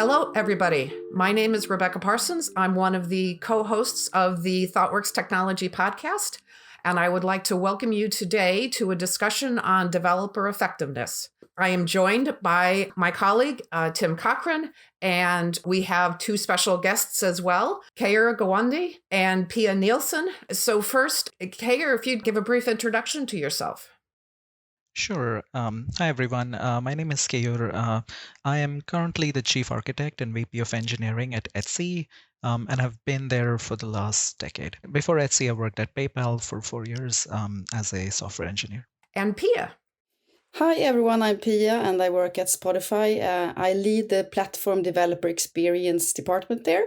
Hello, everybody. My name is Rebecca Parsons. I'm one of the co-hosts of the Thoughtworks Technology Podcast, and I would like to welcome you today to a discussion on developer effectiveness. I am joined by my colleague, Tim Cochran, and we have two special guests as well, Keir Gawande and Pia Nielsen. So first, Keir, if you'd give a brief introduction to yourself. Sure. Hi, everyone. My name is Keyur. I am currently the Chief Architect and VP of Engineering at Etsy, and have been there for the last decade. Before Etsy, I worked at PayPal for 4 years as a software engineer. And Pia. Hi, everyone. I'm Pia, and I work at Spotify. I lead the platform developer experience department there,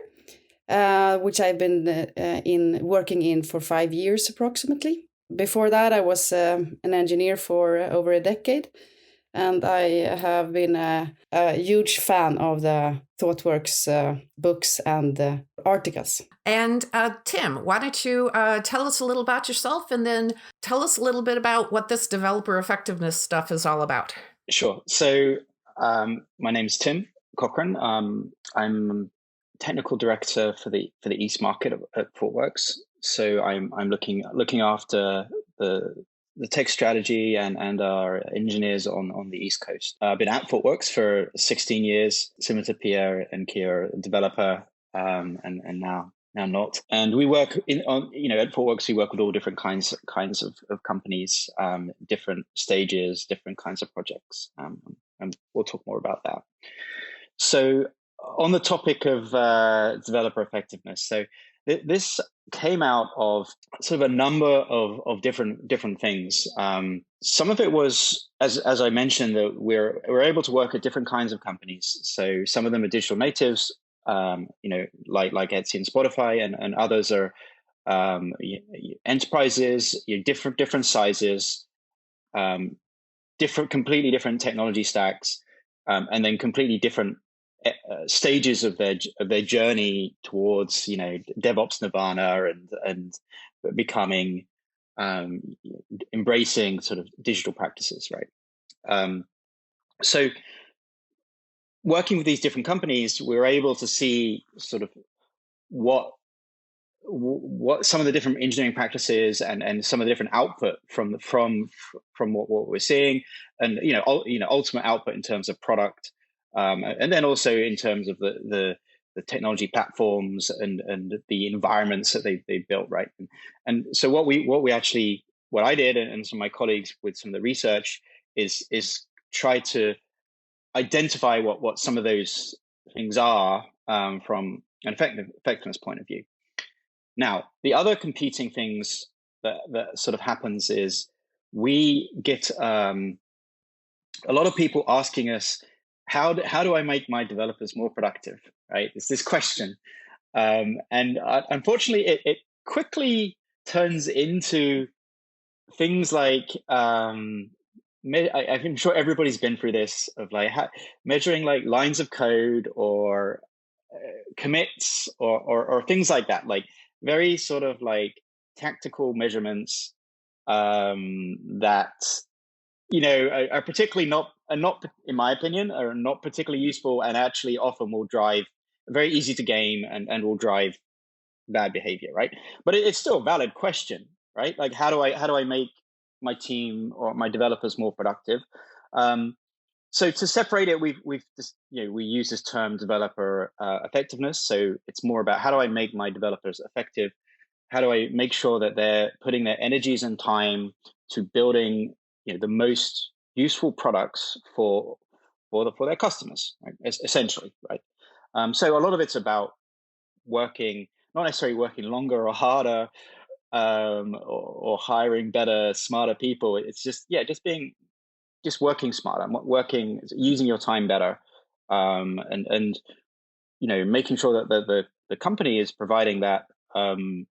which I've been working in for 5 years approximately. Before that, I was an engineer for over a decade, and I have been a huge fan of the Thoughtworks books and articles. And Tim, why don't you tell us a little about yourself and then tell us a little bit about what this developer effectiveness stuff is all about. Sure. So my name's Tim Cochran. I'm technical director for the East Market at Thoughtworks. So I'm looking after the tech strategy and our engineers on the East Coast. I've been at Thoughtworks for 16 years, similar to Pierre and Keir, developer, and now not. And we work at Thoughtworks. We work with all different kinds of companies, different stages, different kinds of projects, and we'll talk more about that. So on the topic of developer effectiveness, so this came out of sort of a number of different things. Some of it was, as I mentioned, that we're able to work at different kinds of companies. So some of them are digital natives, like Etsy and Spotify, and others are enterprises, different sizes, completely different technology stacks, and then completely different stages of their journey towards DevOps nirvana and becoming embracing sort of digital practices, right? So working with these different companies, we were able to see sort of what some of the different engineering practices and some of the different output from what we're seeing, and ultimate output in terms of product. And then also in terms of the technology platforms and the environments that they built, right? And so what I did, and some of my colleagues with some of the research is try to identify what some of those things are from an effectiveness point of view. Now, the other competing things that sort of happens is we get a lot of people asking us, how do I make my developers more productive, right? It's this question. And unfortunately, it quickly turns into things like, I'm sure everybody's been through this, of like measuring like lines of code or commits or things like that, like very sort of like tactical measurements that are particularly not, in my opinion, are not particularly useful, and actually often will drive very easy to game and will drive bad behavior, right? But it's still a valid question, right? Like how do I make my team or my developers more productive? So to separate it, we use this term developer effectiveness. So it's more about how do I make my developers effective? How do I make sure that they're putting their energies and time to building the most useful products for their customers, right? Essentially, right? So a lot of it's about working, not necessarily working longer or harder, or hiring better, smarter people. It's just working smarter, using your time better, and making sure that the company is providing that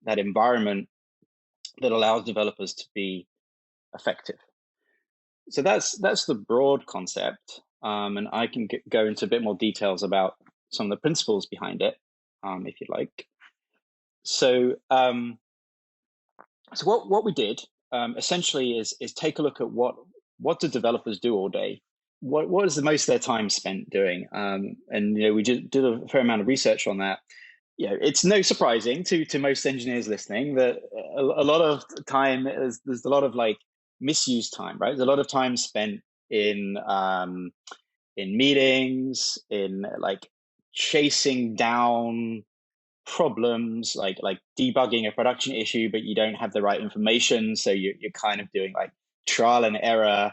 environment that allows developers to be effective. So that's the broad concept, and I can go into a bit more details about some of the principles behind it, if you'd like. So, what we did essentially is take a look at what do developers do all day, what is the most of their time spent doing? And we just did a fair amount of research on that. It's no surprising to most engineers listening that a lot of time there's a lot of like misused time, right? There's a lot of time spent in meetings, in like chasing down problems, like debugging a production issue, but you don't have the right information, so you're kind of doing like trial and error.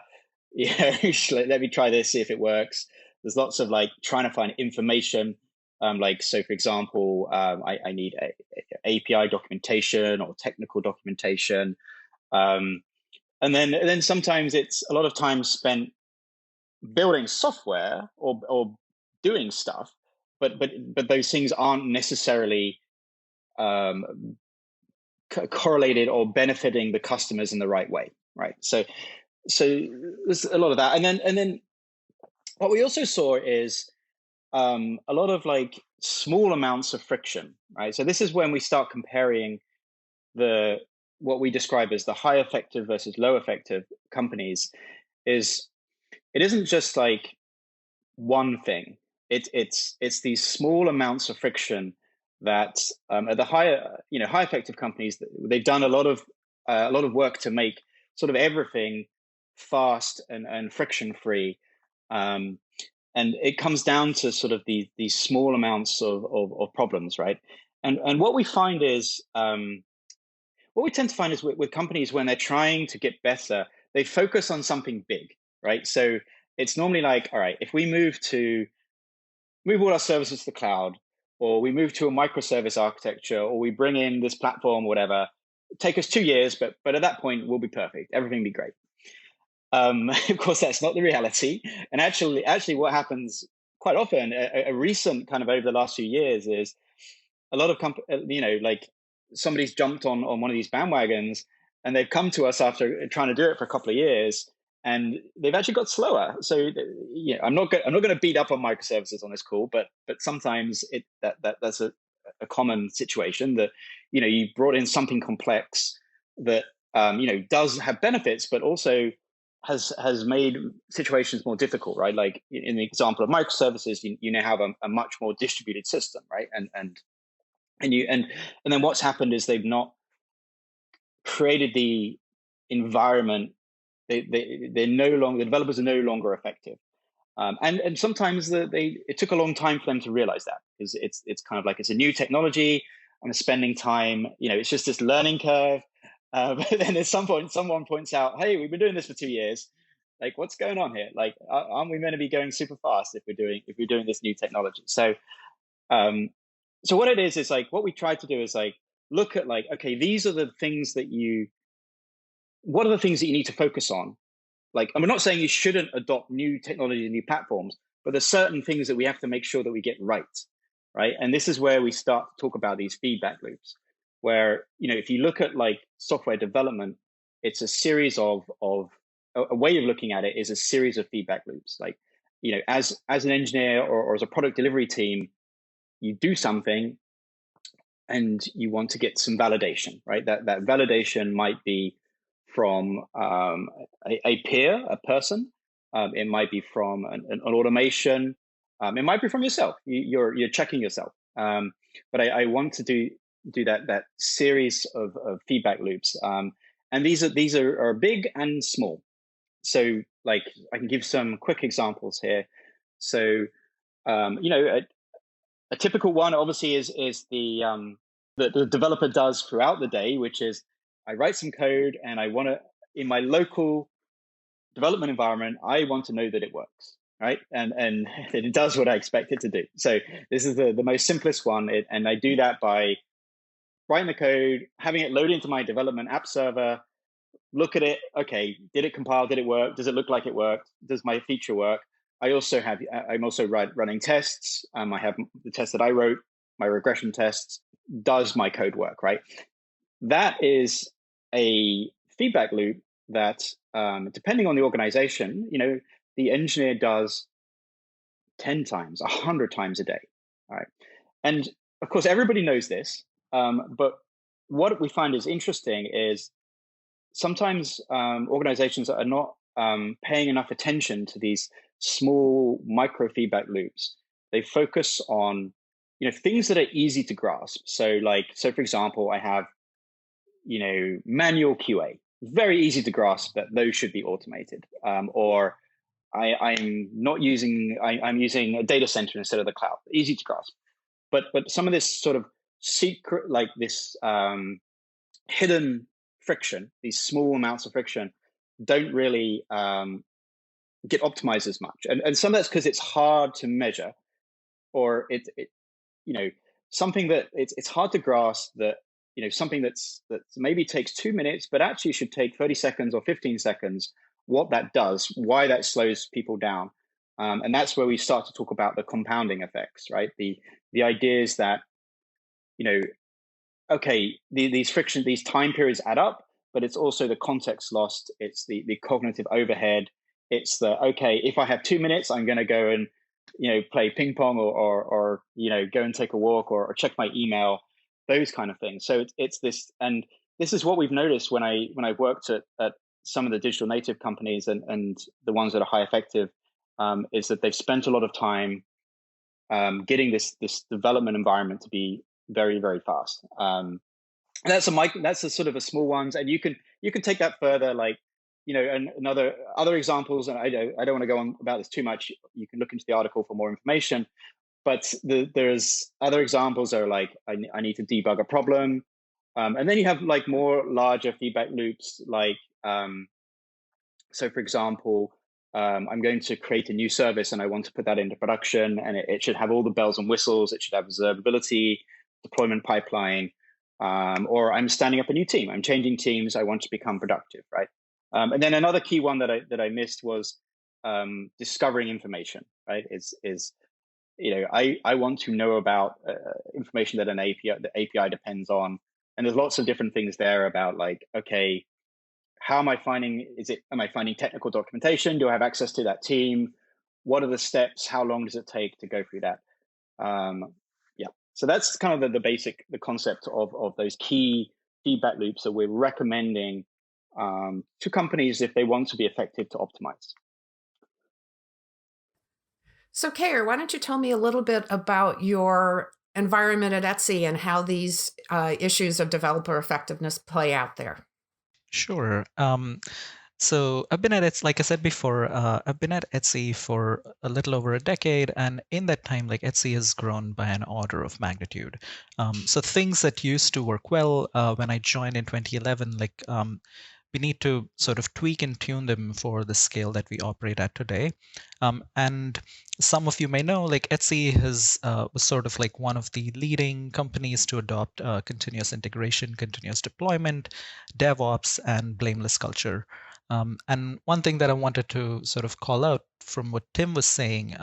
Let me try this, see if it works. There's lots of like trying to find information. So for example, I need a API documentation or technical documentation. And then sometimes it's a lot of time spent building software or doing stuff, but those things aren't necessarily correlated or benefiting the customers in the right way, right? So there's a lot of that, and then what we also saw is a lot of like small amounts of friction, right? So this is when we start comparing what we describe as the high effective versus low effective companies. It isn't just like one thing. It's these small amounts of friction that at the high effective companies, they've done a lot of work to make sort of everything fast and friction free. And it comes down to sort of these small amounts of problems, right? And what we find is what we tend to find is with companies, when they're trying to get better, they focus on something big, right? So it's normally like, all right, if we move all our services to the cloud, or we move to a microservice architecture, or we bring in this platform, whatever, take us 2 years, but at that point we'll be perfect, everything will be great. Of course, that's not the reality. And actually what happens quite often, a recent kind of over the last few years, is a lot of like somebody's jumped on one of these bandwagons, and they've come to us after trying to do it for a couple of years, and they've actually got slower. So I'm not going to beat up on microservices on this call, but sometimes that's a common situation, that you brought in something complex that does have benefits, but also has made situations more difficult, right? Like in the example of microservices, you now have a much more distributed system, right? And then what's happened is they've not created the environment. The developers are no longer effective, and sometimes it took a long time for them to realize that, because it's kind of like it's a new technology. I'm spending time, it's just this learning curve. But then at some point, someone points out, "Hey, we've been doing this for 2 years. Like, what's going on here? Like, aren't we meant to be going super fast if we're doing this new technology?" So what it is like what we try to do is like look at like, okay, these are the things what are the things that you need to focus on? Like, and we're not saying you shouldn't adopt new technology and new platforms, but there's certain things that we have to make sure that we get right? And this is where we start to talk about these feedback loops, where, if you look at like software development, it's a series of a way of looking at it is a series of feedback loops. Like, as an engineer or as a product delivery team, you do something and you want to get some validation, right? That validation might be from a peer, a person. It might be from an automation. It might be from yourself. You're checking yourself. But I want to do that series of feedback loops. And these are big and small. So like I can give some quick examples here. So a typical one obviously is the developer does throughout the day, which is I write some code and I want to, in my local development environment, I want to know that it works, right? And that it does what I expect it to do. So this is the most simplest one. And I do that by writing the code, having it load into my development app server, look at it. Okay, did it compile? Did it work? Does it look like it worked? Does my feature work? I'm also running tests. I have the test that I wrote, my regression tests. Does my code work, right? That is a feedback loop that, depending on the organization, the engineer does 10 times, 100 times a day, right? And of course, everybody knows this, but what we find is interesting is sometimes organizations are not paying enough attention to these small micro feedback loops. They focus on, things that are easy to grasp. So for example, I have, manual QA, very easy to grasp that those should be automated. Or I'm using a data center instead of the cloud, easy to grasp. But some of this sort of secret, like this hidden friction, these small amounts of friction, don't really get optimized as much. And some of that's because it's hard to measure, or something that it's hard to grasp that, something that maybe takes 2 minutes, but actually should take 30 seconds or 15 seconds, what that does, why that slows people down. And that's where we start to talk about the compounding effects, right? The idea is that, okay, these time periods add up, but it's also the context lost. It's the cognitive overhead. It's okay, if I have 2 minutes, I'm going to go and, play ping pong or go and take a walk or check my email, those kind of things. So it's this, and this is what we've noticed when I worked at some of the digital native companies and the ones that are high effective, is that they've spent a lot of time getting this development environment to be very, very fast. And that's a sort of a small ones, and you can take that further, and other examples. And I don't want to go on about this too much. You can look into the article for more information. But there's other examples that are like, I need to debug a problem, and then you have like more larger feedback loops, like so for example, I'm going to create a new service and I want to put that into production, and it should have all the bells and whistles. It should have observability, deployment pipeline, or I'm standing up a new team. I'm changing teams. I want to become productive, right? And then another key one that I missed was discovering information, right? I want to know about information that the API depends on, and there's lots of different things there about like, okay, how am I finding? Am I finding technical documentation? Do I have access to that team? What are the steps? How long does it take to go through that? Yeah, so that's kind of the concept of those key feedback loops that we're recommending to companies if they want to be effective to optimize. So, Keir, why don't you tell me a little bit about your environment at Etsy and how these issues of developer effectiveness play out there? Sure. So I've been at Etsy, like I said before, I've been at Etsy for a little over a decade, and in that time, like Etsy has grown by an order of magnitude. So things that used to work well when I joined in 2011, we need to sort of tweak and tune them for the scale that we operate at today. And some of you may know, like Etsy was sort of like one of the leading companies to adopt continuous integration, continuous deployment, DevOps, and blameless culture. And one thing that I wanted to sort of call out from what Tim was saying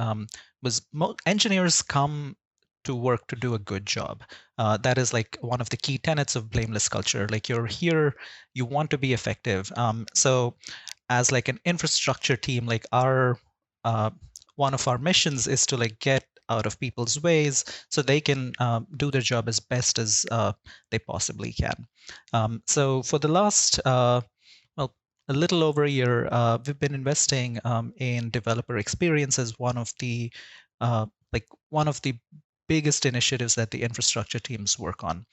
was engineers come to work to do a good job. That is like one of the key tenets of blameless culture. Like you're here, you want to be effective. So as like an infrastructure team, like one of our missions is to like get out of people's ways so they can do their job as best as they possibly can. So for the last a little over a year, we've been investing in developer experience as one of the biggest initiatives that the infrastructure teams work on.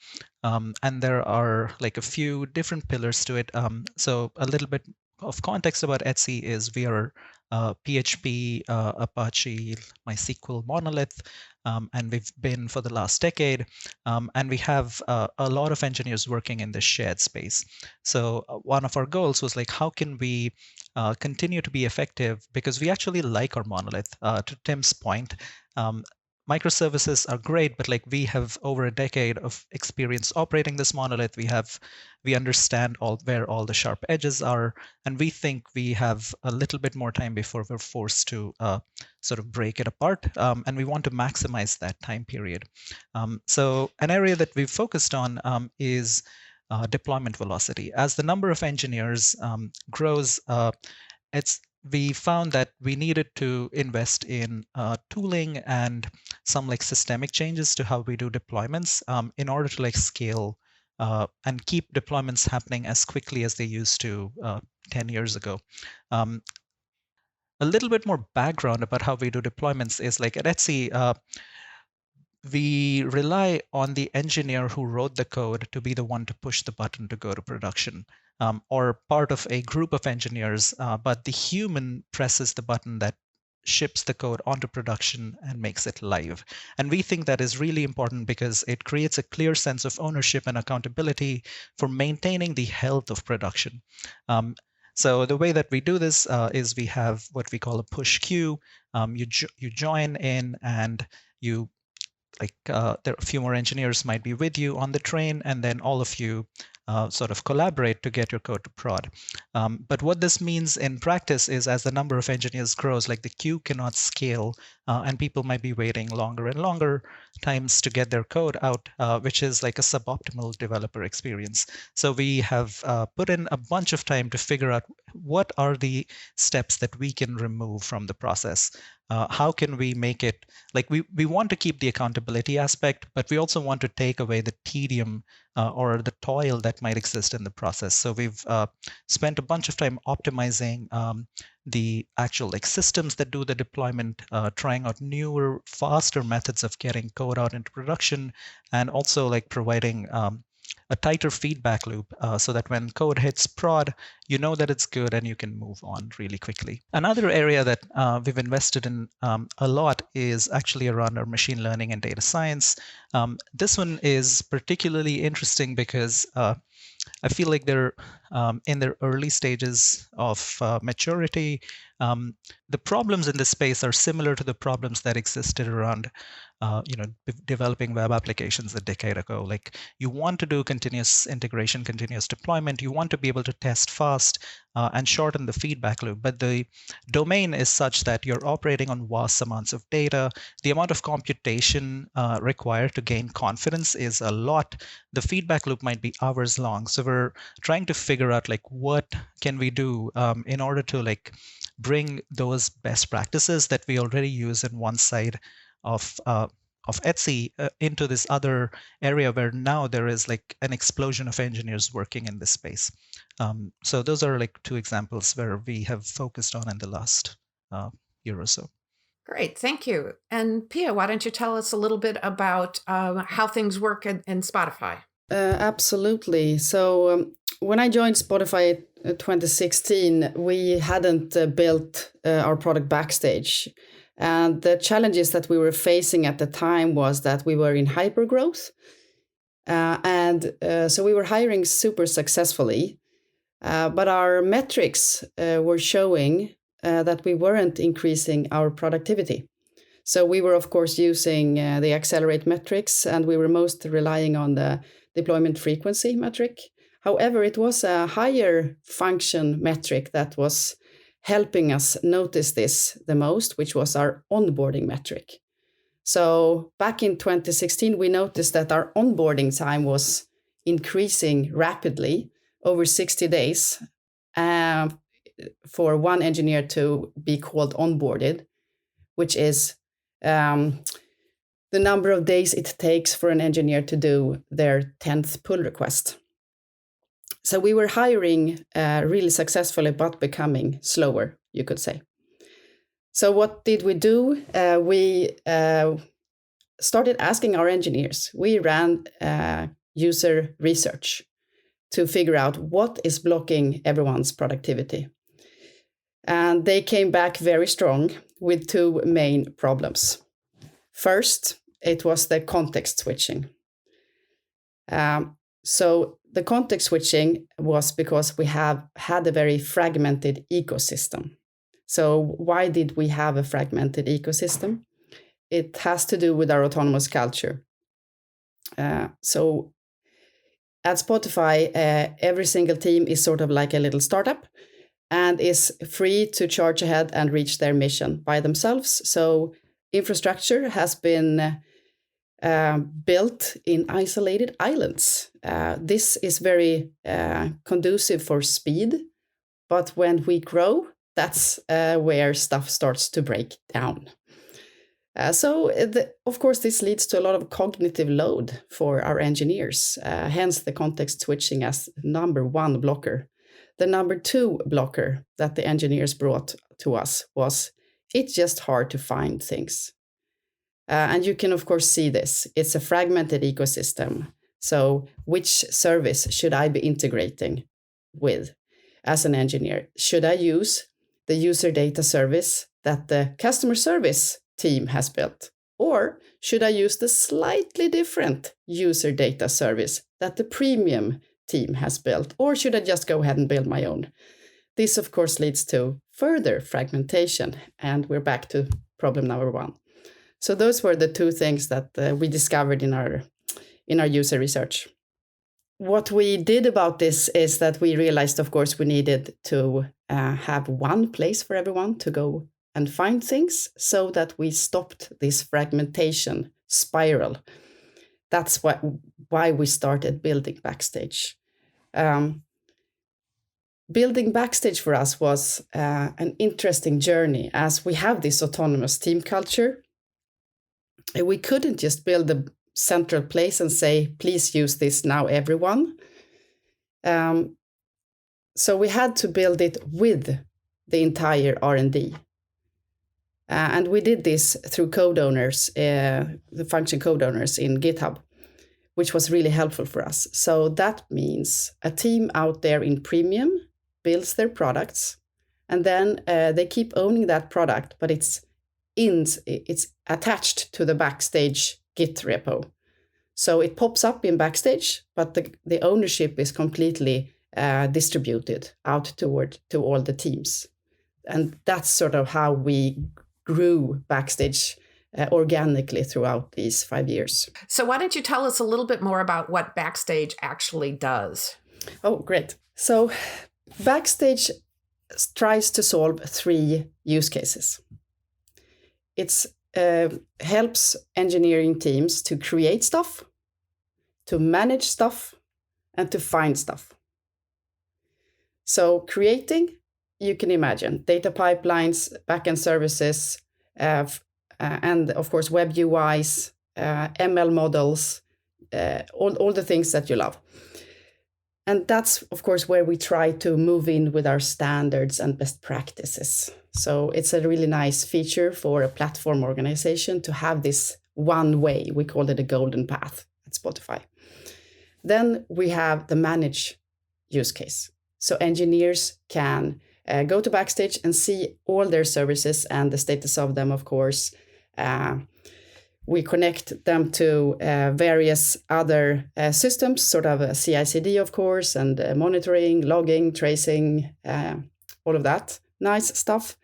And there are like a few different pillars to it. So a little bit of context about Etsy is we are PHP, Apache, MySQL monolith, and we've been for the last decade. And we have a lot of engineers working in this shared space. So one of our goals was like, how can we continue to be effective? Because we actually like our monolith. To Tim's point, microservices are great, but like we have over a decade of experience operating this monolith. We understand where all the sharp edges are, and we think we have a little bit more time before we're forced to sort of break it apart, and we want to maximize that time period. So an area that we've focused on is deployment velocity. As the number of engineers grows, we found that we needed to invest in tooling and some like systemic changes to how we do deployments in order to like scale and keep deployments happening as quickly as they used to 10 years ago. A a little bit more background about how we do deployments is like at Etsy, we rely on the engineer who wrote the code to be the one to push the button to go to production, or part of a group of engineers, but the human presses the button that ships the code onto production and makes it live. And we think that is really important because it creates a clear sense of ownership and accountability for maintaining the health of production. So the way that we do this is we have what we call a push queue. You join in and you there are a few more engineers might be with you on the train, and then all of you sort of collaborate to get your code to prod. But what this means in practice is as the number of engineers grows, like the queue cannot scale, and people might be waiting longer and longer times to get their code out, which is like a suboptimal developer experience. So we have put in a bunch of time to figure out what are the steps that we can remove from the process. How can we make it like we want to keep the accountability aspect, but we also want to take away the tedium or the toil that might exist in the process. So we've spent a bunch of time optimizing the actual like systems that do the deployment, trying out newer, faster methods of getting code out into production, and also like providing a tighter feedback loop so that when code hits prod, you know that it's good and you can move on really quickly. Another area that we've invested in a lot is actually around our machine learning and data science. This one is particularly interesting because I feel like they're in their early stages of maturity. The problems in this space are similar to the problems that existed around developing web applications a decade ago. Like you want to do continuous integration, continuous deployment. You want to be able to test fast and shorten the feedback loop. But the domain is such that you're operating on vast amounts of data. The amount of computation required to gain confidence is a lot. The feedback loop might be hours long. So we're trying to figure out like what can we do in order to like bring those best practices that we already use in one side of Etsy into this other area where now there is like an explosion of engineers working in this space. So those are like two examples where we have focused on in the last year or so. Great, thank you. And Pia, why don't you tell us a little bit about how things work in Spotify? Absolutely. So when I joined Spotify in 2016, we hadn't built our product Backstage. And the challenges that we were facing at the time was that we were in hyper growth. So we were hiring super successfully, but our metrics were showing that we weren't increasing our productivity. So we were, of course, using the Accelerate metrics, and we were most relying on the deployment frequency metric. However, it was a higher function metric that was helping us notice this the most, which was our onboarding metric. So back in 2016, we noticed that our onboarding time was increasing rapidly over 60 days for one engineer to be called onboarded, which is the number of days it takes for an engineer to do their 10th pull request. So we were hiring really successfully, but becoming slower, you could say. So what did we do? We started asking our engineers. We ran user research to figure out what is blocking everyone's productivity. And they came back very strong with two main problems. First, it was the context switching. So the context switching was because we have had a very fragmented ecosystem. So why did we have a fragmented ecosystem? It has to do with our autonomous culture. So at Spotify, every single team is sort of like a little startup and is free to charge ahead and reach their mission by themselves. So infrastructure has been built in isolated islands. This is very conducive for speed, but when we grow, that's where stuff starts to break down. Of course, this leads to a lot of cognitive load for our engineers, hence the context switching as number one blocker. the number 2 blocker that the engineers brought to us was it's just hard to find things. And you can, of course, see this. It's a fragmented ecosystem. So which service should I be integrating with as an engineer? Should I use the user data service that the customer service team has built? Or should I use the slightly different user data service that the premium team has built? Or should I just go ahead and build my own? This, of course, leads to further fragmentation. And we're back to problem number 1. So those were the 2 things that we discovered in our user research. What we did about this is that we realized, of course, we needed to have one place for everyone to go and find things so that we stopped this fragmentation spiral. That's why we started building Backstage. Building Backstage for us was an interesting journey as we have this autonomous team culture. We couldn't just build a central place and say, please use this now, everyone. So we had to build it with the entire R&D. And we did this through code owners, the function code owners in GitHub, which was really helpful for us. So that means a team out there in Premium builds their products, and then they keep owning that product, but it's attached to the Backstage Git repo. So it pops up in Backstage, but the ownership is completely distributed out to all the teams. And that's sort of how we grew Backstage organically throughout these 5 years. So why don't you tell us a little bit more about what Backstage actually does? Oh, great. So Backstage tries to solve 3 use cases. It helps engineering teams to create stuff, to manage stuff, and to find stuff. So creating, you can imagine, data pipelines, backend services, and of course web UIs, ML models, all the things that you love. And that's, of course, where we try to move in with our standards and best practices. So it's a really nice feature for a platform organization to have this one way. We call it a golden path at Spotify. Then we have the manage use case. So engineers can go to Backstage and see all their services and the status of them, of course. We connect them to various other systems, sort of a CI/CD, of course, and monitoring, logging, tracing, all of that nice stuff.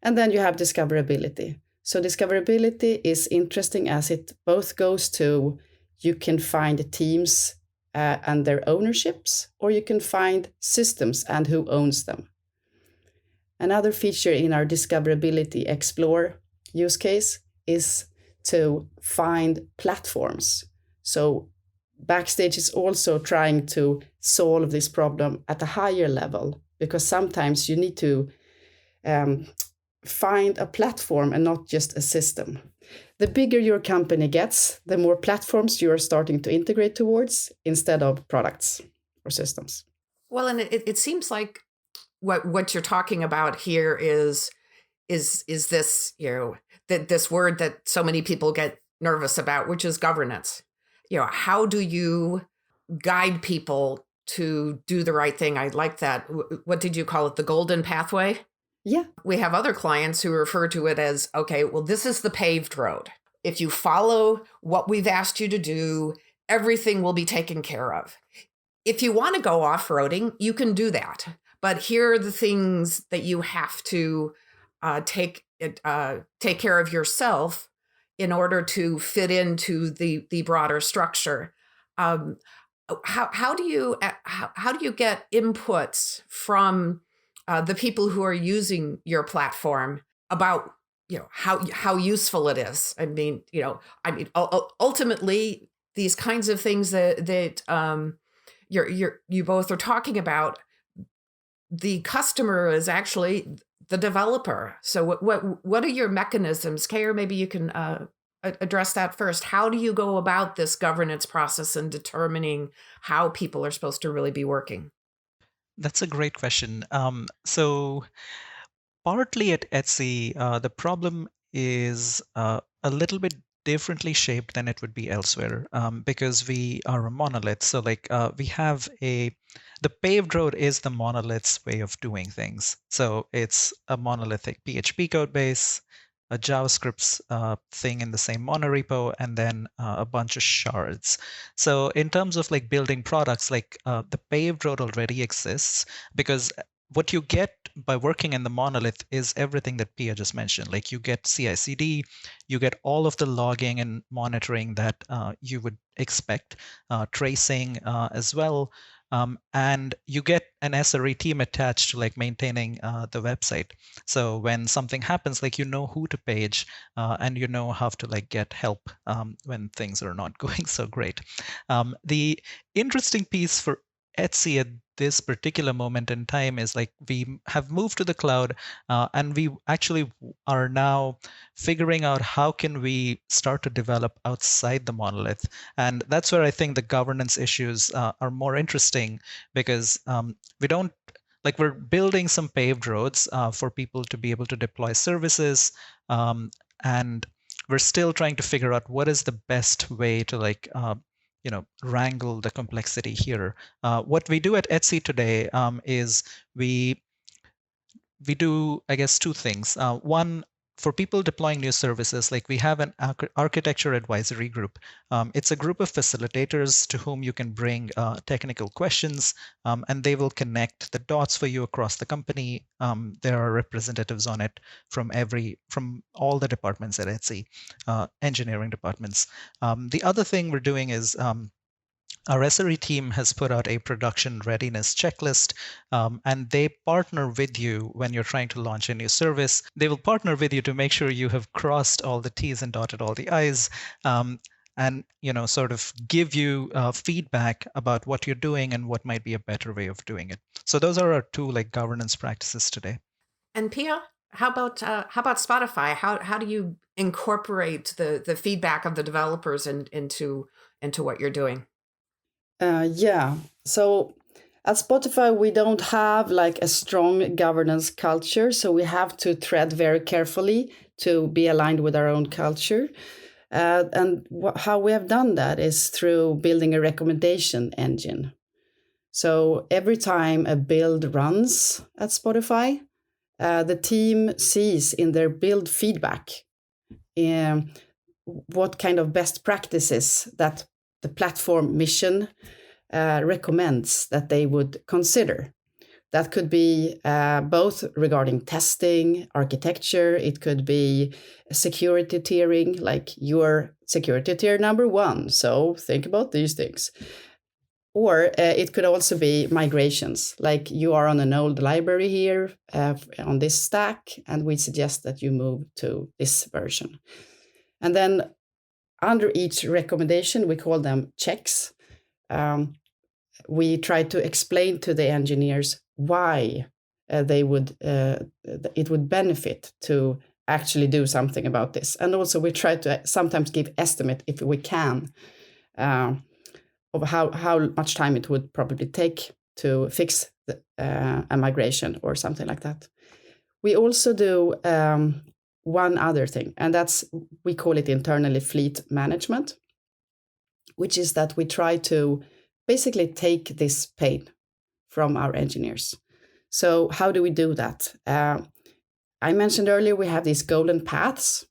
And then you have discoverability. So discoverability is interesting as it both goes to, you can find teams and their ownerships, or you can find systems and who owns them. Another feature in our discoverability explore use case is to find platforms. So Backstage is also trying to solve this problem at a higher level, because sometimes you need to find a platform and not just a system. The bigger your company gets, the more platforms you are starting to integrate towards instead of products or systems. Well, and it seems like what you're talking about here is this, this word that so many people get nervous about, which is governance. How do you guide people to do the right thing? I like that. What did you call it? The golden pathway? Yeah. We have other clients who refer to it as, okay, well, this is the paved road. If you follow what we've asked you to do, everything will be taken care of. If you want to go off-roading, you can do that. But here are the things that you have to take care of yourself in order to fit into the broader structure. How do you get inputs from the people who are using your platform about how useful it is? Ultimately, these kinds of things that you both are talking about, the customer is actually the developer. So what are your mechanisms? Kay, maybe you can address that first. How do you go about this governance process and determining how people are supposed to really be working? That's a great question. So partly at Etsy, the problem is a little bit differently shaped than it would be elsewhere, because we are a monolith. So we have the paved road is the monolith's way of doing things. So it's a monolithic PHP code base, a JavaScript thing in the same monorepo, and then a bunch of shards. So in terms of like building products, the paved road already exists because what you get by working in the monolith is everything that Pia just mentioned. Like you get CI/CD, you get all of the logging and monitoring that you would expect, tracing as well, and you get an SRE team attached to like maintaining the website. So when something happens, like you know who to page, and you know how to like get help when things are not going so great. The interesting piece for Etsy at this particular moment in time is like we have moved to the cloud, and we actually are now figuring out how can we start to develop outside the monolith. And that's where I think the governance issues are more interesting, because we don't like we're building some paved roads for people to be able to deploy services, and we're still trying to figure out what is the best way to wrangle the complexity here. What we do at Etsy today is we do, I guess, two things. One, for people deploying new services, like we have an architecture advisory group. It's a group of facilitators to whom you can bring technical questions, and they will connect the dots for you across the company. There are representatives on it from all the departments at Etsy, engineering departments. The other thing we're doing is our SRE team has put out a production readiness checklist, and they partner with you when you're trying to launch a new service. They will partner with you to make sure you have crossed all the T's and dotted all the I's, and sort of give you feedback about what you're doing and what might be a better way of doing it. So those are our two like governance practices today. And Pia, how about Spotify? How do you incorporate the feedback of the developers into what you're doing? Yeah. So at Spotify, we don't have like a strong governance culture. So we have to tread very carefully to be aligned with our own culture. And how we have done that is through building a recommendation engine. So every time a build runs at Spotify, the team sees in their build feedback what kind of best practices that the platform mission recommends that they would consider. That could be both regarding testing, architecture, it could be security tiering, like your security tier number 1, so think about these things. Or it could also be migrations, like you are on an old library here on this stack, and we suggest that you move to this version. And then under each recommendation, we call them checks. We try to explain to the engineers why it would benefit to actually do something about this. And also we try to sometimes give estimate, if we can, of how much time it would probably take to fix a migration or something like that. We also do one other thing, and we call it internally fleet management, which is that we try to basically take this pain from our engineers. So how do we do that? I mentioned earlier we have these golden paths.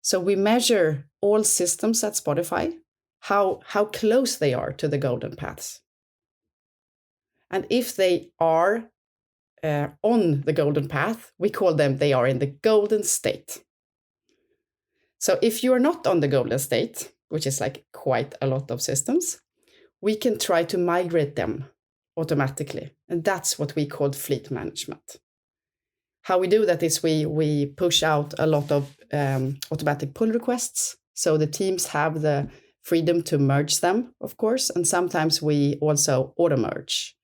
So we measure all systems at Spotify, how close they are to the golden paths. And if they are on the golden path, we call them they are in the golden state. So if you are not on the golden state, which is like quite a lot of systems, we can try to migrate them automatically. And that's what we call fleet management. How we do that is we push out a lot of automatic pull requests. So the teams have the freedom to merge them, of course. And sometimes we also auto-merge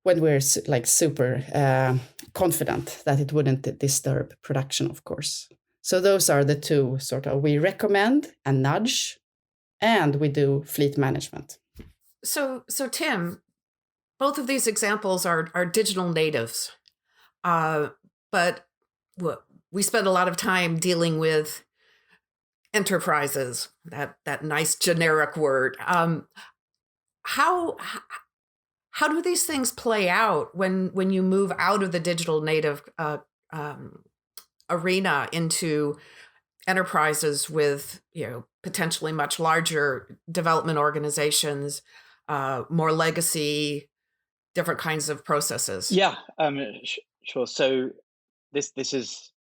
when we're like super confident that it wouldn't disturb production, of course. So those are the two sort of, we recommend and nudge, and we do fleet management. So Tim, both of these examples are digital natives, but we spend a lot of time dealing with enterprises. That nice generic word. How do these things play out when you move out of the digital native arena into enterprises with potentially much larger development organizations, more legacy, different kinds of processes? Yeah, sure. So this is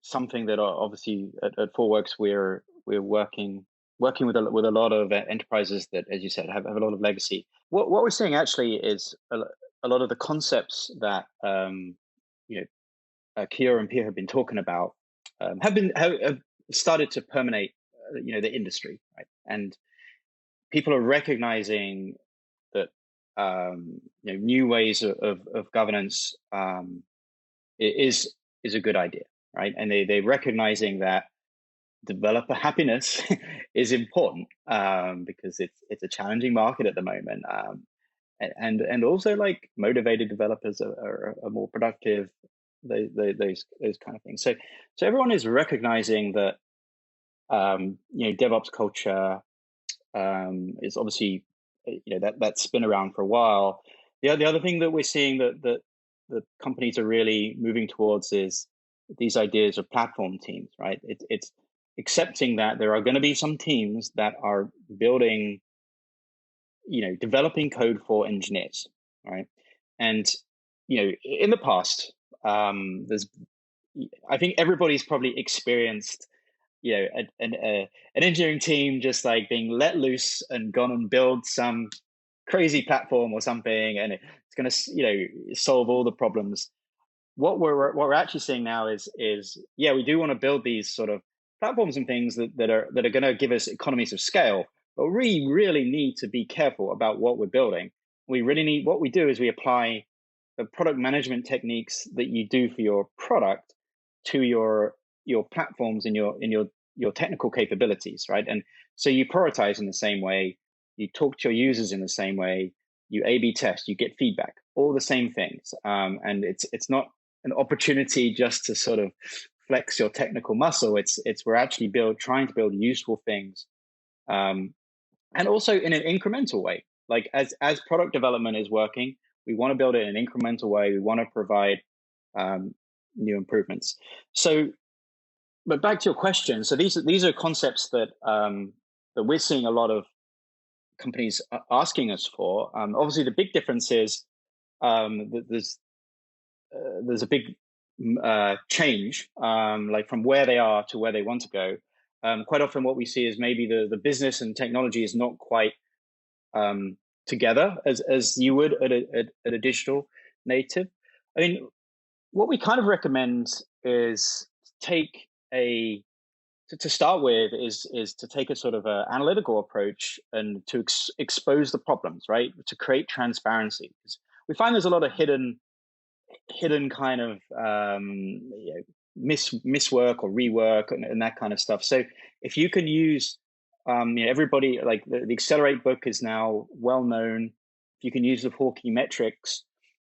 something that obviously at Thoughtworks we're working with a lot of enterprises that, as you said, have a lot of legacy. What we're seeing actually is a lot of the concepts that Kiera and Pia have been talking about have started to permeate the industry, right? And people are recognizing that new ways of governance is a good idea, right? And they're recognizing that developer happiness is important because it's a challenging market at the moment, and also like motivated developers are more productive. Those kind of things. So everyone is recognizing that DevOps culture is obviously that's been around for a while. The other thing that we're seeing that the companies are really moving towards is these ideas of platform teams, right? It's accepting that there are going to be some teams that are building, developing code for engineers, right? And in the past, I think everybody's probably experienced an engineering team just like being let loose and gone and build some crazy platform or something, and it's going to solve all the problems. What we're actually seeing now is we do want to build these sort of platforms and things that are going to give us economies of scale, but we really need to be careful about what we're building. What we do is we apply the product management techniques that you do for your product to your platforms and your technical capabilities, right? And so you prioritize in the same way, you talk to your users in the same way, you A/B test, you get feedback, all the same things. And it's not an opportunity just to sort of flex your technical muscle. It's we're actually trying to build useful things, and also in an incremental way. Like as product development is working, we want to build it in an incremental way. We want to provide new improvements. So, but back to your question. So these are concepts that that we're seeing a lot of companies asking us for. Obviously, the big difference is that there's a big change, like from where they are to where they want to go. Quite often, what we see is maybe the business and technology is not quite together as you would at a digital native. I mean, what we kind of recommend is to start with is to take a sort of a analytical approach and to expose the problems, right? To create transparency. Because we find there's a lot of hidden kind of miswork or rework and that kind of stuff. So if you can use everybody, like the Accelerate book is now well known. If you can use the 4 key metrics,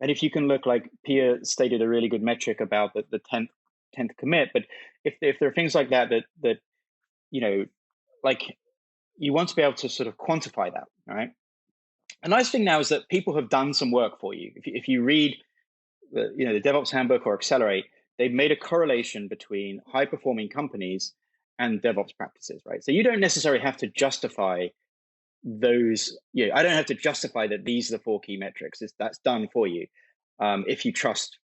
and if you can look, like Pia stated a really good metric about the 10th commit, but if there are things like that like you want to be able to sort of quantify that, right? A nice thing now is that people have done some work for you. If you read the DevOps Handbook or Accelerate, they've made a correlation between high performing companies and DevOps practices, right? So you don't necessarily have to justify those. I don't have to justify that these are the 4 key metrics. That's done for you if you trust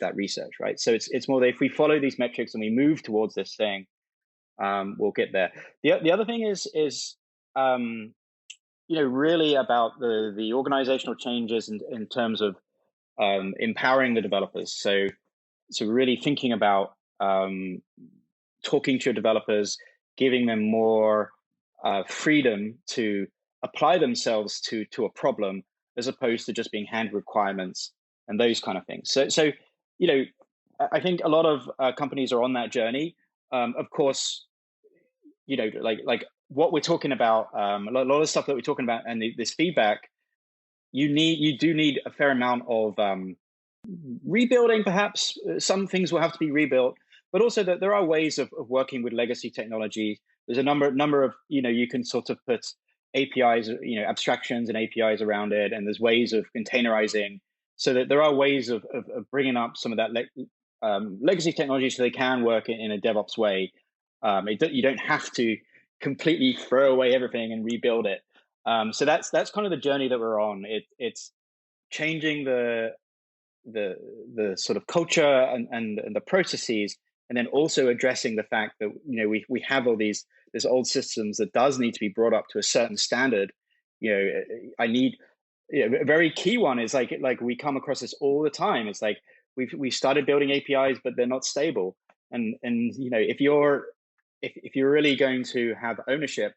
that research, right? So it's more that if we follow these metrics and we move towards this thing, we'll get there. The other thing is really about the organizational changes in terms of empowering the developers. So really thinking about talking to your developers, giving them more freedom to apply themselves to a problem, as opposed to just being handed requirements and those kind of things. So I think a lot of companies are on that journey. Of course, like what we're talking about, a lot of stuff that we're talking about, and this feedback, you do need a fair amount of rebuilding. Perhaps some things will have to be rebuilt, but also that there are ways of working with legacy technology. There's a number of, you can sort of put APIs, abstractions and APIs around it, and there's ways of containerizing, so that there are ways of bringing up some of that legacy technology so they can work in a DevOps way. You don't have to completely throw away everything and rebuild it. So that's kind of the journey that we're on. It's changing the sort of culture and the processes, and then also addressing the fact that we have all these old systems that does need to be brought up to a certain standard. I need a very key one is like we come across this all the time. It's like we started building APIs, but they're not stable. And if you're really going to have ownership,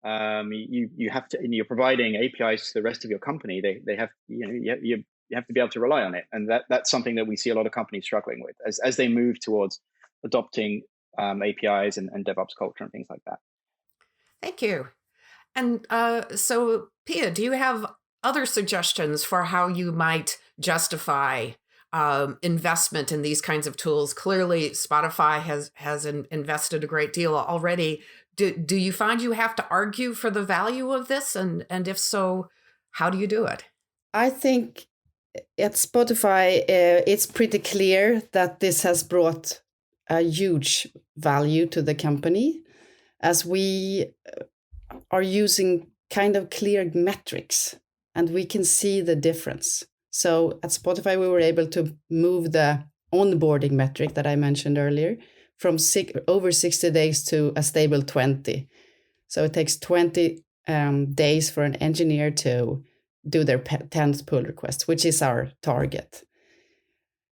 you have to, and you're providing APIs to the rest of your company. They have you have to be able to rely on it, and that's something that we see a lot of companies struggling with as they move towards adopting APIs and DevOps culture and things like that. Thank you. And so, Pia, do you have other suggestions for how you might justify investment in these kinds of tools? Clearly, Spotify has invested a great deal already. Do you find you have to argue for the value of this? And if so, how do you do it? I think at Spotify, it's pretty clear that this has brought a huge value to the company, as we are using kind of clear metrics and we can see the difference. So at Spotify, we were able to move the onboarding metric that I mentioned earlier from over 60 days to a stable 20. So it takes 20 days for an engineer to do their 10th pull request, which is our target.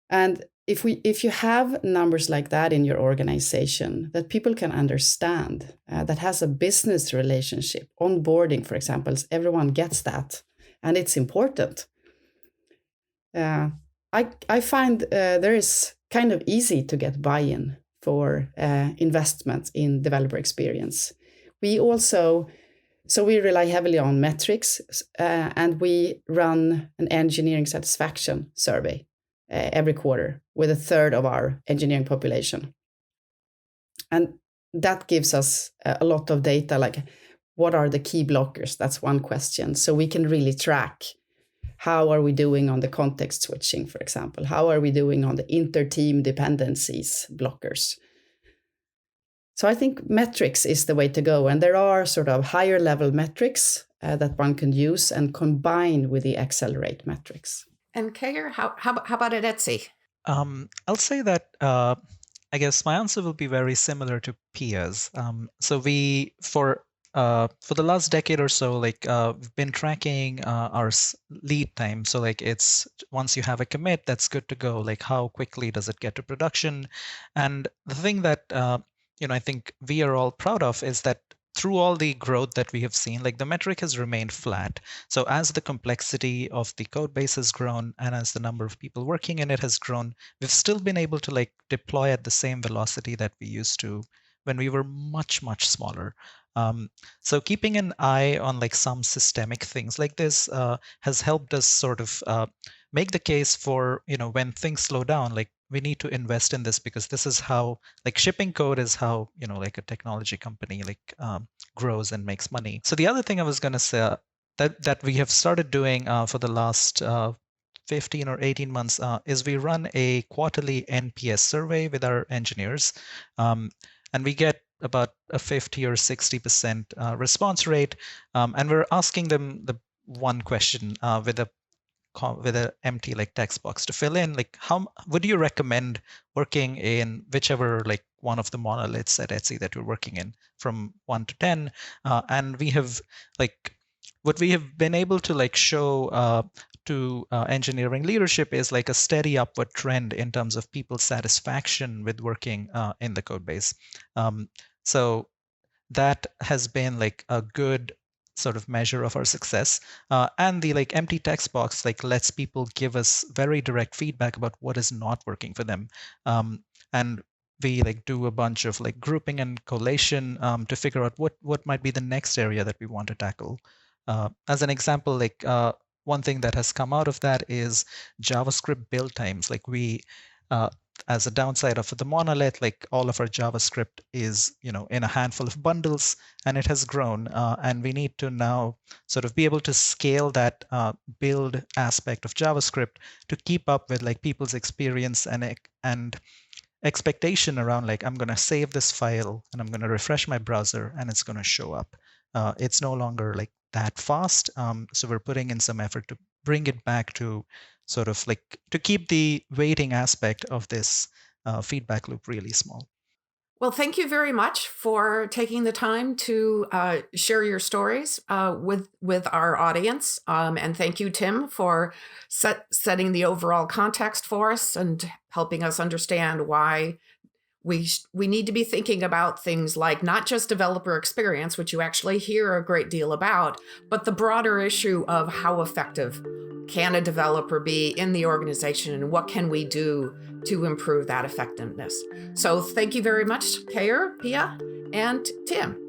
And if you have numbers like that in your organization that people can understand, that has a business relationship, onboarding, for example, everyone gets that, and it's important. I find there is kind of easy to get buy-in for investment in developer experience. We rely heavily on metrics, and we run an engineering satisfaction survey every quarter with a third of our engineering population. And that gives us a lot of data, like what are the key blockers? That's one question. So we can really track how are we doing on the context switching, for example? How are we doing on the inter-team dependencies blockers? So I think metrics is the way to go. And there are sort of higher level metrics that one can use and combine with the accelerate metrics. And Kayer, how about at Etsy? I'll say that I guess my answer will be very similar to Pia's. So we, for the last decade or so, we've been tracking our lead time. So it's once you have a commit, that's good to go. Like how quickly does it get to production? And the thing that I think we are all proud of is that through all the growth that we have seen, the metric has remained flat. So as the complexity of the code base has grown and as the number of people working in it has grown, we've still been able to deploy at the same velocity that we used to when we were much, much smaller. So keeping an eye on some systemic things like this has helped us sort of make the case for, when things slow down, we need to invest in this, because this is how shipping code is how a technology company grows and makes money. So the other thing I was going to say that we have started doing for the last 15 or 18 months is we run a quarterly NPS survey with our engineers, and we get about a 50 or 60% response rate, and we're asking them the one question with an empty text box to fill in, how would you recommend working in whichever one of the monoliths at Etsy that you're working in, from 1 to 10, and we have what we have been able to show to engineering leadership is a steady upward trend in terms of people's satisfaction with working in the code base. So that has been a good sort of measure of our success, and the empty text box lets people give us very direct feedback about what is not working for them, and we do a bunch of grouping and collation to figure out what might be the next area that we want to tackle. As an example, one thing that has come out of that is JavaScript build times. Like as a downside of the monolith, like all of our JavaScript is, in a handful of bundles, and it has grown. And we need to now sort of be able to scale that build aspect of JavaScript to keep up with like people's experience and expectation around like, I'm going to save this file and I'm going to refresh my browser and it's going to show up. It's no longer like that fast. So we're putting in some effort to bring it back to sort of like to keep the waiting aspect of this feedback loop really small. Well, thank you very much for taking the time to share your stories with our audience. And thank you, Tim, for setting the overall context for us and helping us understand why we need to be thinking about things like not just developer experience, which you actually hear a great deal about, but the broader issue of how effective can a developer be in the organization and what can we do to improve that effectiveness. So thank you very much, Keyur, Pia, and Tim.